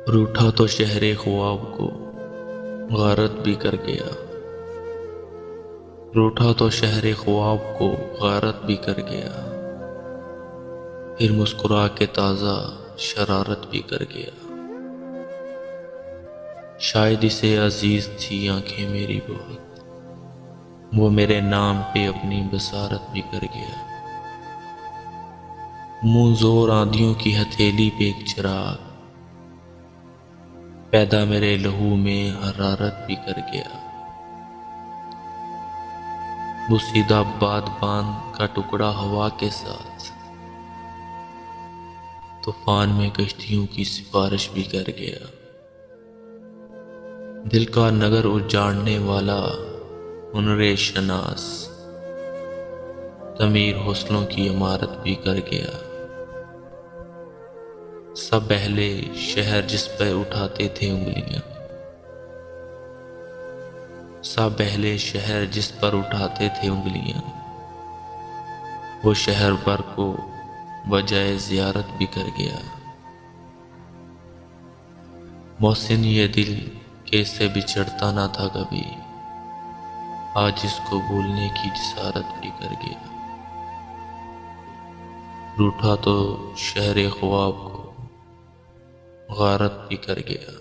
روٹھا تو شہر خواب کو غارت بھی کر گیا، روٹھا تو شہر خواب کو غارت بھی کر گیا، پھر مسکرا کے تازہ شرارت بھی کر گیا۔ شاید اسے عزیز تھی آنکھیں میری بہت، وہ میرے نام پہ اپنی بصارت بھی کر گیا۔ منہ زور آندھیوں کی ہتھیلی پہ ایک چراغ، پیدا میرے لہو میں حرارت بھی کر گیا۔ بوسیدہ باد باندھ کا ٹکڑا ہوا کے ساتھ، طوفان میں کشتیوں کی سفارش بھی کر گیا۔ دل کا نگر اجاڑنے والا ہنر شناس، تعمیر حوصلوں کی عمارت بھی کر گیا۔ سب اہل شہر جس پر اٹھاتے تھے انگلیاں، سب اہل شہر جس پر اٹھاتے تھے انگلیاں، وہ شہر بھر کو بجائے زیارت بھی کر گیا۔ محسن یہ دل کہ اس سے بچھڑتا نہ تھا کبھی، آج اس کو بھولنے کی جسارت بھی کر گیا۔ روٹھا تو شہر خواب کو غارت بھی کر گیا۔